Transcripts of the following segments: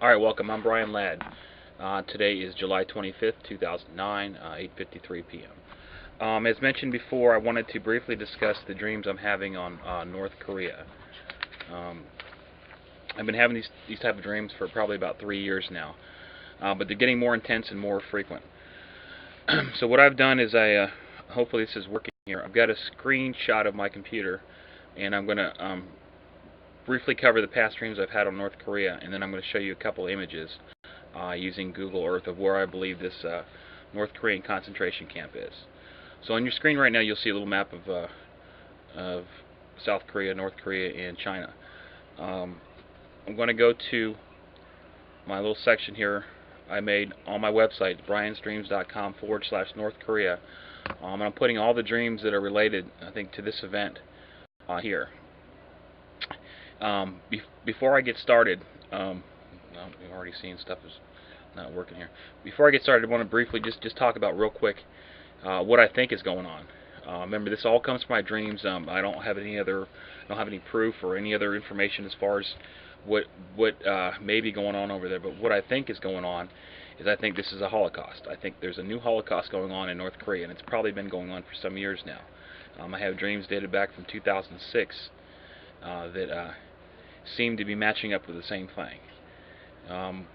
Alright, welcome. I'm Brian Ladd. Today is July 25th, 2009, 8:53 p.m. As mentioned before, I wanted to briefly discuss the dreams I'm having on North Korea. I've been having these type of dreams for probably about 3 years now, but they're getting more intense and more frequent. So what I've done is hopefully this is working here. I've got a screenshot of my computer, and I'm going to briefly cover the past dreams I've had on North Korea, and then I'm going to show you a couple images using Google Earth of where I believe this North Korean concentration camp is. So on your screen right now you'll see a little map of South Korea, North Korea, and China. I'm going to go to my little section here I made on my website, briansdreams.com/North Korea. And I'm putting all the dreams that are related, I think, to this event here. Before I get started, we've already seen stuff is not working here. Before I get started, I want to briefly just talk about real quick what I think is going on. Remember, this all comes from my dreams. I don't have any proof or any other information as far as what may be going on over there. But what I think is going on is I think this is a Holocaust. I think there's a new Holocaust going on in North Korea, and it's probably been going on for some years now. I have dreams dated back from 2006 that seem to be matching up with the same thing. On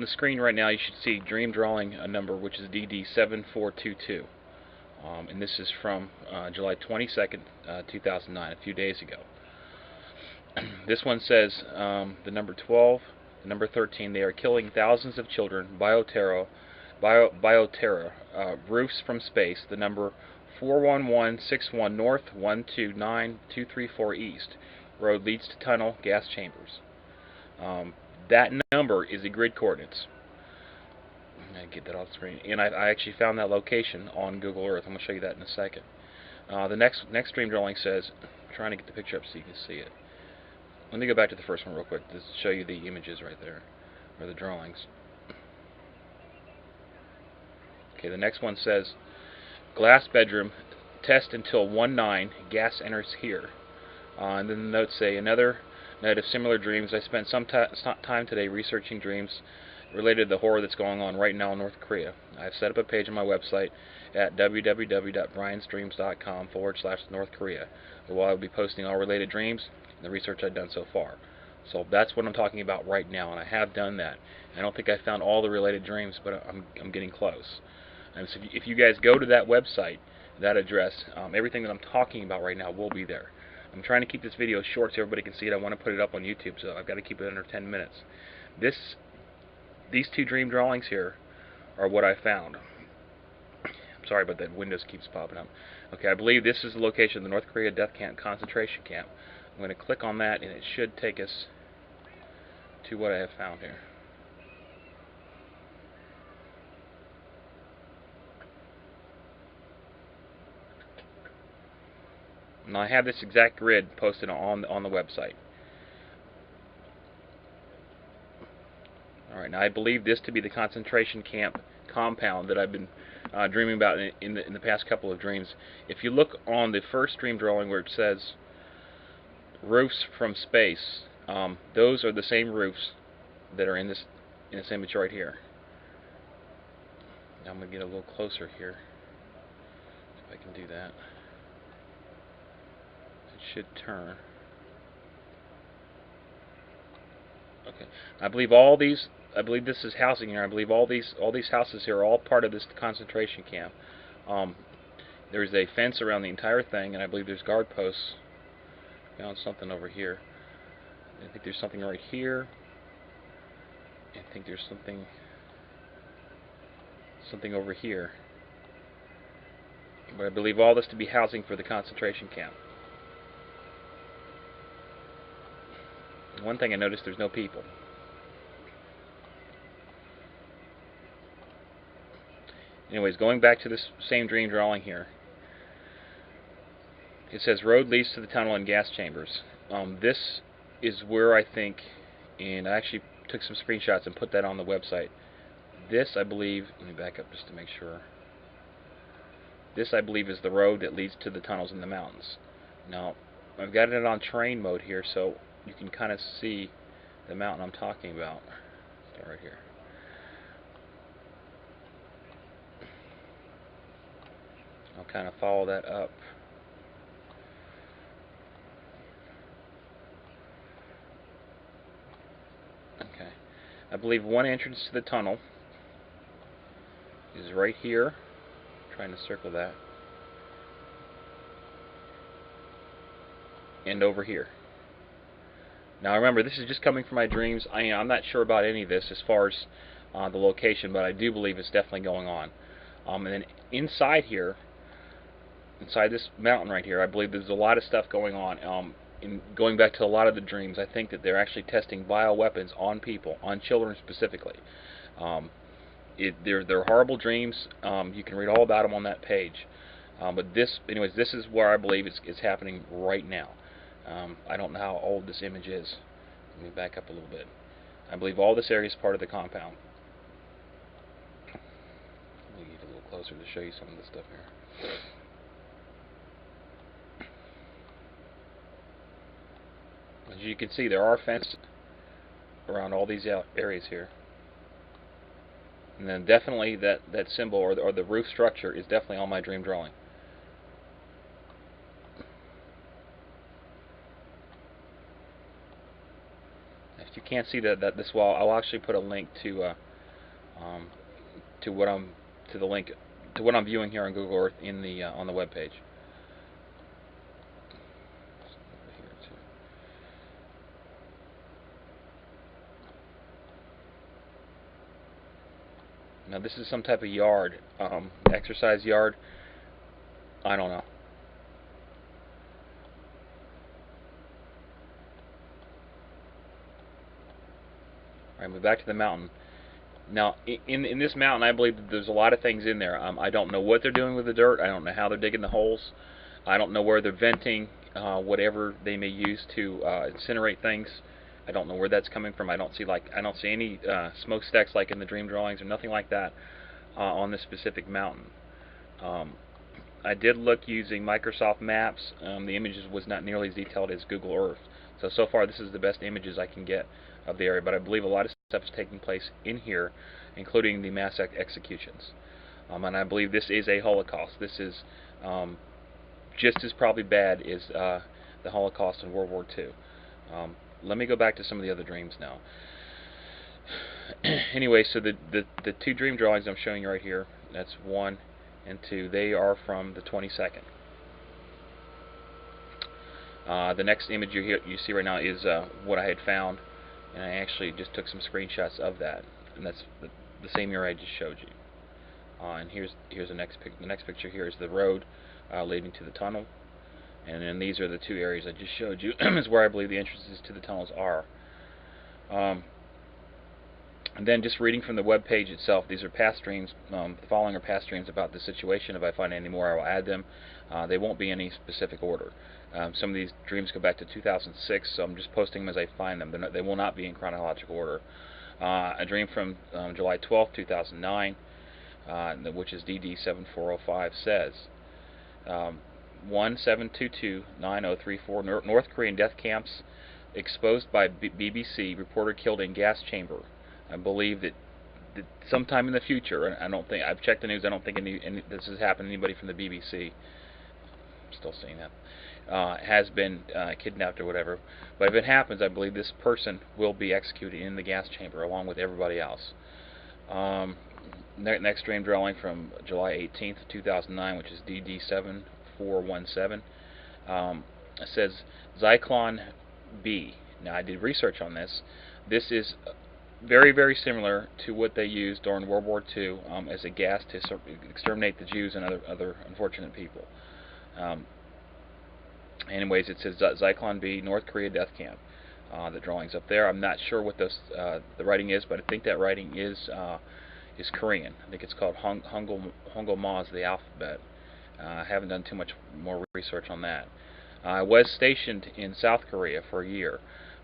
the screen right now you should see dream drawing a number which is DD7422, and this is from July 22nd, 2009, a few days ago. This one says the number 12, the number 13, they are killing thousands of children, bioterror, roofs from space, the number 41161 north, 129234 east. Road leads to tunnel, gas chambers. That number is the grid coordinates. I get that off the screen. And I actually found that location on Google Earth. I'm going to show you that in a second. The next dream drawing says, I'm trying to get the picture up so you can see it. Let me go back to the first one real quick to show you the images right there, or the drawings. Okay, the next one says, glass bedroom, test until 19, gas enters here. And then the notes say, another night of similar dreams. I spent some time today researching dreams related to the horror that's going on right now in North Korea. I've set up a page on my website at www.briansdreams.com/North Korea, where I'll be posting all related dreams and the research I've done so far. So that's what I'm talking about right now, and I have done that. I don't think I found all the related dreams, but I'm getting close. And so if you guys go to that website, that address, everything that I'm talking about right now will be there. I'm trying to keep this video short so everybody can see it. I want to put it up on YouTube, so I've got to keep it under 10 minutes. These two dream drawings here are what I found. I'm sorry about that. Windows keeps popping up. Okay, I believe this is the location of the North Korea death camp, concentration camp. I'm going to click on that, and it should take us to what I have found here. Now I have this exact grid posted on the website. Alright, now I believe this to be the concentration camp compound that I've been dreaming about in the past couple of dreams. If you look on the first dream drawing where it says roofs from space, those are the same roofs that are in this image right here. Now I'm going to get a little closer here, if I can do that. Should turn. Okay, I believe this is housing here. I believe all these houses here are all part of this concentration camp. There's a fence around the entire thing, and I believe there's guard posts. Found something over here. I think there's something right here. I think there's something over here. But I believe all this to be housing for the concentration camp. One thing I noticed, there's no people. Anyways, going back to this same dream drawing here. It says road leads to the tunnel and gas chambers. This is where I think, and I actually took some screenshots and put that on the website. This, I believe, let me back up just to make sure. This, I believe, is the road that leads to the tunnels in the mountains. Now, I've got it on train mode here, so you can kind of see the mountain I'm talking about. Start right here. I'll kind of follow that up. Okay. I believe one entrance to the tunnel is right here. I'm trying to circle that. And over here. Now remember, this is just coming from my dreams. I'm not sure about any of this as far as the location, but I do believe it's definitely going on. And then inside here, inside this mountain right here, I believe there's a lot of stuff going on. In going back to a lot of the dreams, I think that they're actually testing bioweapons on people, on children specifically. They're horrible dreams. You can read all about them on that page. But this is where I believe it's happening right now. I don't know how old this image is. Let me back up a little bit. I believe all this area is part of the compound. Let me get a little closer to show you some of this stuff here. As you can see, there are fences around all these areas here. And then definitely that symbol or the roof structure is definitely on my dream drawing. If you can't see this wall, I'll actually put a link to what I'm viewing here on Google Earth in the on the web page. Now this is some type of yard, exercise yard. I don't know. Alright, move back to the mountain. Now, in this mountain, I believe that there's a lot of things in there. I don't know what they're doing with the dirt. I don't know how they're digging the holes. I don't know where they're venting whatever they may use to incinerate things. I don't know where that's coming from. I don't see any smokestacks like in the dream drawings or nothing like that on this specific mountain. I did look using Microsoft Maps. The images was not nearly as detailed as Google Earth. So far this is the best images I can get of the area, but I believe a lot of stuff is taking place in here, including the mass executions. And I believe this is a Holocaust. This is just as probably bad as the Holocaust in World War II. Let me go back to some of the other dreams now. Anyway, so the two dream drawings I'm showing you right here, that's 1 and 2, they are from the 22nd. The next image you see right now is what I had found, and I actually just took some screenshots of that, and that's the same area I just showed you. And here's the next picture. Here is the road leading to the tunnel, and then these are the two areas I just showed you is where I believe the entrances to the tunnels are. And then just reading from the web page itself, these are past dreams. The following are past dreams about the situation. If I find any more, I will add them. They won't be in any specific order. Some of these dreams go back to 2006, so I'm just posting them as I find them. They will not be in chronological order. A dream from July 12, 2009, which is DD7405, says 1722-9034 North Korean death camps exposed by BBC, reporter killed in gas chamber. I believe that sometime in the future, and I don't think, I've checked the news, I don't think any this has happened to anybody from the BBC. I'm still seeing that. Has been kidnapped or whatever. But if it happens, I believe this person will be executed in the gas chamber along with everybody else. Next dream drawing from July 18th, 2009, which is DD7417, says Zyklon B. Now, I did research on this. This is very, very similar to what they used during World War II as a gas to exterminate the Jews and other unfortunate people. Anyways, it says Zyklon B, North Korea death camp. The drawing's up there. I'm not sure what the writing is, but I think that writing is Korean. I think it's called Hangul the alphabet. I haven't done too much more research on that. I was stationed in South Korea for a year.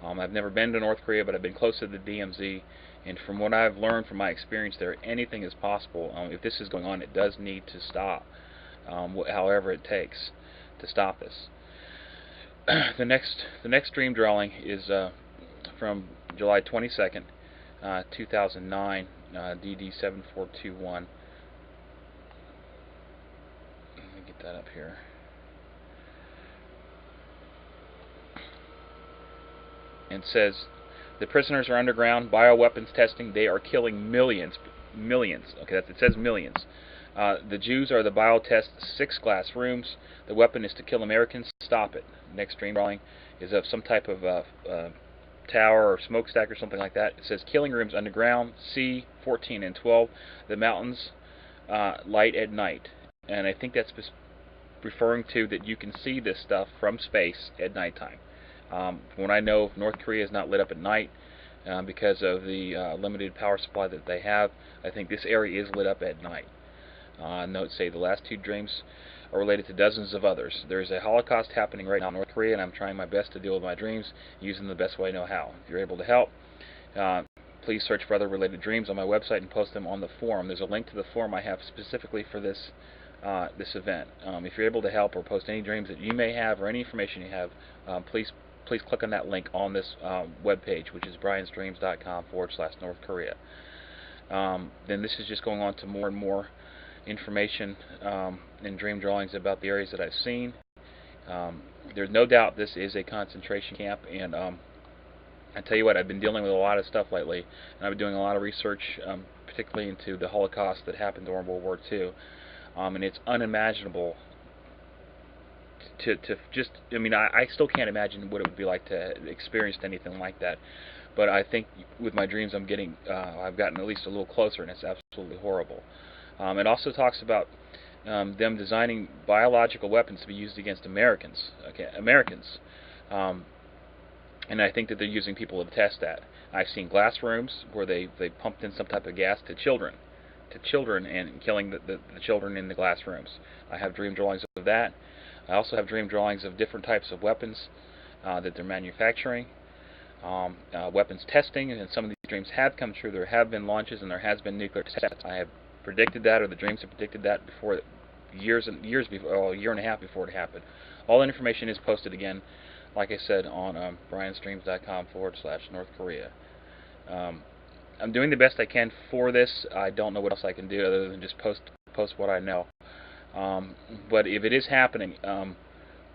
I've never been to North Korea, but I've been close to the DMZ, and from what I've learned from my experience there, anything is possible. If this is going on, it does need to stop, however it takes to stop this. The next dream drawing is from July 22nd, 2009, DD7421. Let me get that up here. And it says, the prisoners are underground bioweapons testing. They are killing millions. Okay, it says millions. The Jews are the biotest 6 glass rooms. The weapon is to kill Americans. Stop it. Next dream drawing is of some type of tower or smokestack or something like that. It says killing rooms underground. C 14 and 12. The mountains light at night. And I think that's referring to that you can see this stuff from space at nighttime. When I know North Korea is not lit up at night because of the limited power supply that they have, I think this area is lit up at night. Note say the last 2 dreams are related to dozens of others. There is a Holocaust happening right now in North Korea, and I'm trying my best to deal with my dreams using the best way I know how. If you're able to help, please search for other related dreams on my website and post them on the forum. There's a link to the forum I have specifically for this event. If you're able to help or post any dreams that you may have or any information you have, please click on that link on this web page, which is briansdreams.com/North Korea. Then this is just going on to more and more information and dream drawings about the areas that I've seen. There's no doubt this is a concentration camp, and I tell you what, I've been dealing with a lot of stuff lately, and I've been doing a lot of research, particularly into the Holocaust that happened during World War II, and it's unimaginable to just, I mean, I still can't imagine what it would be like to experience anything like that. But I think with my dreams I've gotten at least a little closer, and it's absolutely horrible. It also talks about them designing biological weapons to be used against Americans. Okay, Americans. And I think that they're using people to test that. I've seen glass rooms where they pumped in some type of gas to children and killing the children in the glass rooms. I have dream drawings of that. I also have dream drawings of different types of weapons that they're manufacturing. Weapons testing, and some of these dreams have come true. There have been launches and there has been nuclear tests. I have predicted that, or the dreams have predicted that before, years before, a year and a half before it happened. All that information is posted again, like I said, on briansdreams.com/North Korea. I'm doing the best I can for this. I don't know what else I can do other than just post what I know. But if it is happening,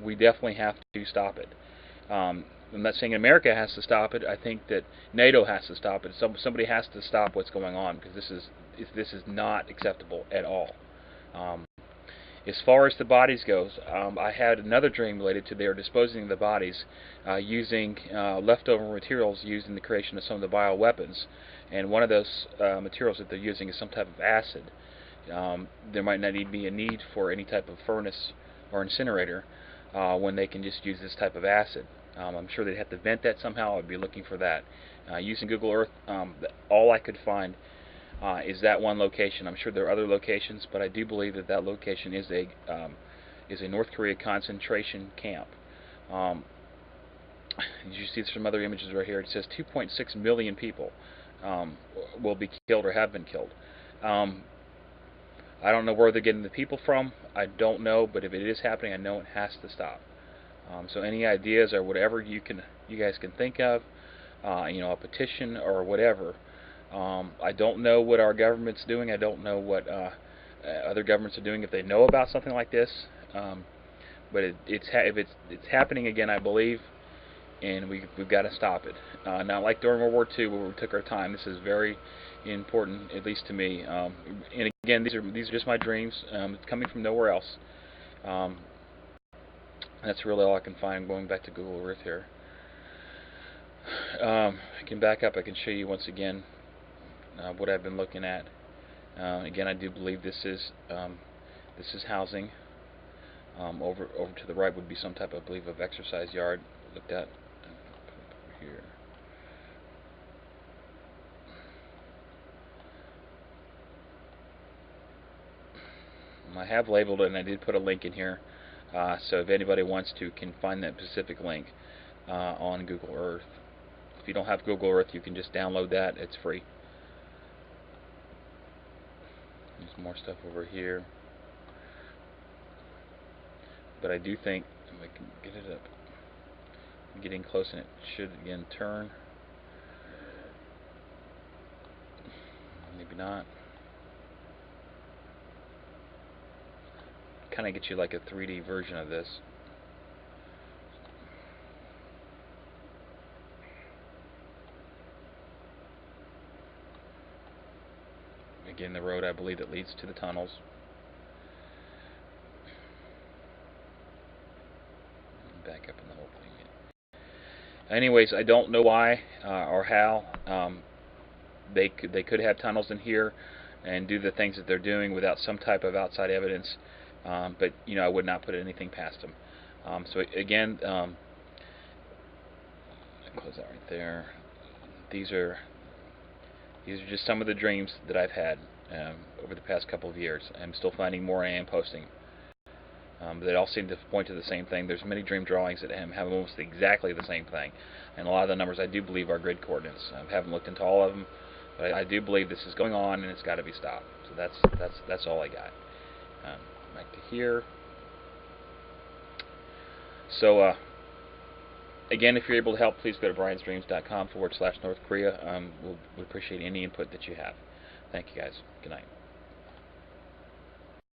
we definitely have to stop it. I'm not saying America has to stop it. I think that NATO has to stop it. Somebody has to stop what's going on, because this is not acceptable at all. As far as the bodies goes, I had another dream related to their disposing of the bodies using leftover materials used in the creation of some of the bioweapons. And one of those materials that they're using is some type of acid. There might not be a need for any type of furnace or incinerator when they can just use this type of acid. I'm sure they'd have to vent that somehow. I'd be looking for that. Using Google Earth, all I could find is that one location. I'm sure there are other locations, but I do believe that that location is a North Korea concentration camp. You see some other images right here. It says 2.6 million people will be killed or have been killed. I don't know where they're getting the people from. I don't know, but if it is happening, I know it has to stop. So any ideas or whatever you guys can think of, a petition or whatever. I don't know what our government's doing. I don't know what other governments are doing if they know about something like this. But if it's happening again, I believe, and we've got to stop it. Not like during World War II where we took our time. This is very important, at least to me. And again, these are just my dreams. It's coming from nowhere else. That's really all I can find. I'm going back to Google Earth here. I can back up. I can show you once again what I've been looking at. Again, I do believe this is housing. Over to the right would be some type, I believe, of exercise yard. Looked at over here. I have labeled it, and I did put a link in here. So if anybody wants to, can find that specific link on Google Earth. If you don't have Google Earth, you can just download that. It's free. There's more stuff over here. But I do think, if I can get it up, I'm getting close, and it should again turn. maybe not. Kind of get you like a 3D version of this. Again, the road, I believe, that leads to the tunnels. Back up in the whole thing. Anyways, I don't know why or how they could have tunnels in here and do the things that they're doing without some type of outside evidence. But I would not put anything past them. So again, close that right there. These are just some of the dreams that I've had over the past couple of years. I'm still finding more. I am posting. They all seem to point to the same thing. There's many dream drawings that have almost exactly the same thing, and a lot of the numbers I do believe are grid coordinates. I haven't looked into all of them, but I do believe this is going on and it's got to be stopped. So that's all I got. Back to here. So again, if you're able to help, please go to briansdreams.com/North Korea. We'll appreciate any input that you have. Thank you, guys. Good night.